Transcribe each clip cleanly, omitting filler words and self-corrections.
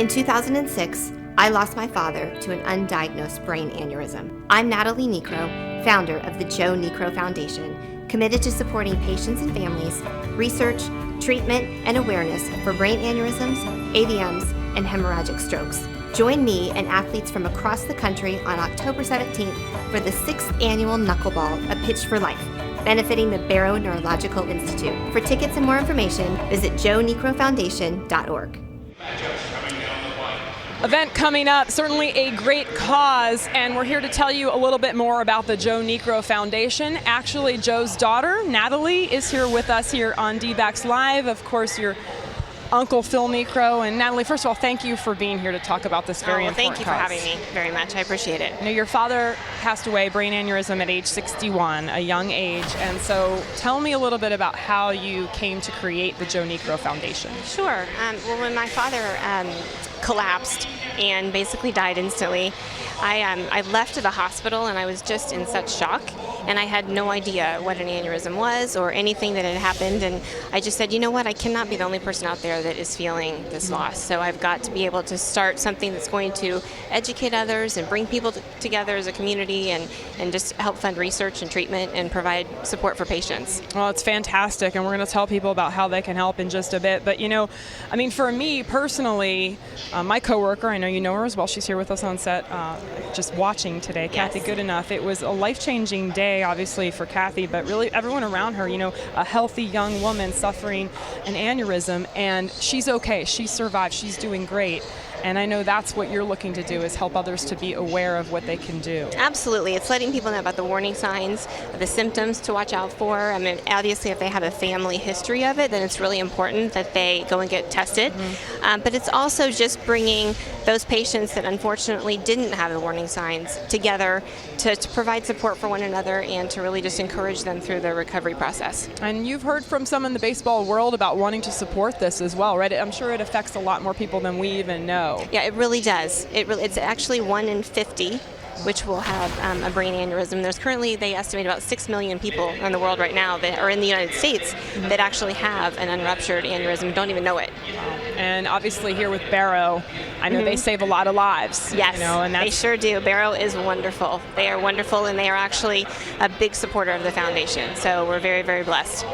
In 2006, I lost my father to an undiagnosed brain aneurysm. I'm Natalie Niekro, founder of the Joe Niekro Foundation, committed to supporting patients and families, research, treatment, and awareness for brain aneurysms, AVMs, and hemorrhagic strokes. Join me and athletes from across the country on October 17th for the 6th annual Knuckle Ball, A Pitch for Life, benefiting the Barrow Neurological Institute. For tickets and more information, visit joeniekrofoundation.org. Event coming up, certainly a great cause, and we're here to tell you a little bit more about the Joe Niekro Foundation. Actually, Joe's daughter, Natalie, is here with us here on DBacks Live. Of course, your Uncle Phil Niekro. And Natalie, first of all, thank you for being here to talk about this very important Thank you for having me very much. I appreciate it. You know, your father passed away, brain aneurysm, at age 61, a young age. And so tell me a little bit about how you came to create the Joe Niekro Foundation. Sure. Well, when my father collapsed and basically died instantly, I left the hospital and I was just in such shock, and I had no idea what an aneurysm was or anything that had happened, and I just said, you know what, I cannot be the only person out there that is feeling this loss, so I've got to be able to start something that's going to educate others and bring people together as a community and just help fund research and treatment and provide support for patients. Well, it's fantastic, and we're going to tell people about how they can help in just a bit, but you know, I mean, for me personally, my coworker, I know you know her as well, she's here with us on set, just watching today, Yes. Kathy Goodenough. It was a life-changing day, obviously, for Kathy, but really everyone around her, you know, a healthy young woman suffering an aneurysm, and she's okay, she survived, she's doing great. And I know that's what you're looking to do, is help others to be aware of what they can do. Absolutely. It's letting people know about the warning signs, the symptoms to watch out for. I mean, obviously, if they have a family history of it, then it's really important that they go and get tested. But it's also just bringing those patients that unfortunately didn't have the warning signs together to provide support for one another and to really just encourage them through the recovery process. And you've heard from some in the baseball world about wanting to support this as well, right? I'm sure it affects a lot more people than we even know. Yeah, it really does. It's actually 1 in 50 which will have a brain aneurysm. There's currently, they estimate, about 6 million people in the world right now that are in the United States that actually have an unruptured aneurysm and don't even know it. And obviously here with Barrow, I know they save a lot of lives. Yes, you know, and they sure do. Barrow is wonderful. They are wonderful, and they are actually a big supporter of the foundation. So we're very, very blessed.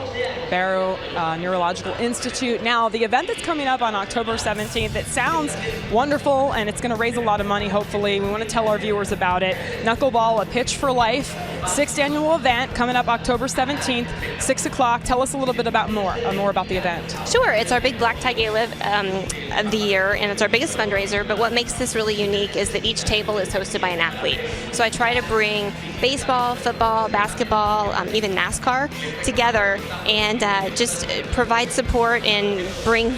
Barrow Neurological Institute. Now, the event that's coming up on October 17th, it sounds wonderful, and it's going to raise a lot of money, hopefully. We want to tell our viewers about it. Knuckle Ball, A Pitch for Life, 6th annual event coming up October 17th, 6 o'clock. Tell us a little bit about more about the event. Sure. It's our big Black Tie Gala of the year, and it's our biggest fundraiser, but what makes this really unique is that each table is hosted by an athlete. So I try to bring baseball, football, basketball, even NASCAR together and just provide support and bring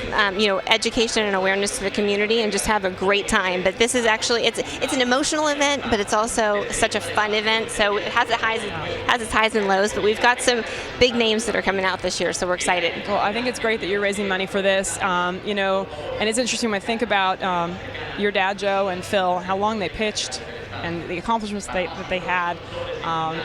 education and awareness to the community and just have a great time. But this is actually, it's an emotional event, but it's also such a fun event, so it has its highs and lows, but we've got some big names that are coming out this year, so we're excited. Well, I think it's great that you're raising money for this, and it's interesting when I think about your dad, Joe, and Phil, how long they pitched and the accomplishments that they had,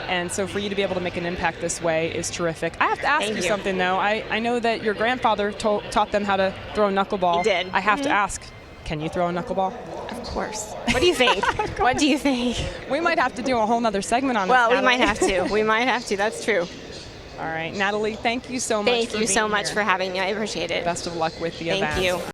and so for you to be able to make an impact this way is terrific. I have to ask you something, though. I know that your grandfather taught them how to throw a knuckleball. He did. I have to ask, can you throw a knuckleball? Of course. What do you think? What do you think? We might have to do a whole nother segment on this. Well, we might have to. We might have to. That's true. All right, Natalie, thank you so much. Thank you so much for having me. I appreciate it. Best of luck with the event. Thank you.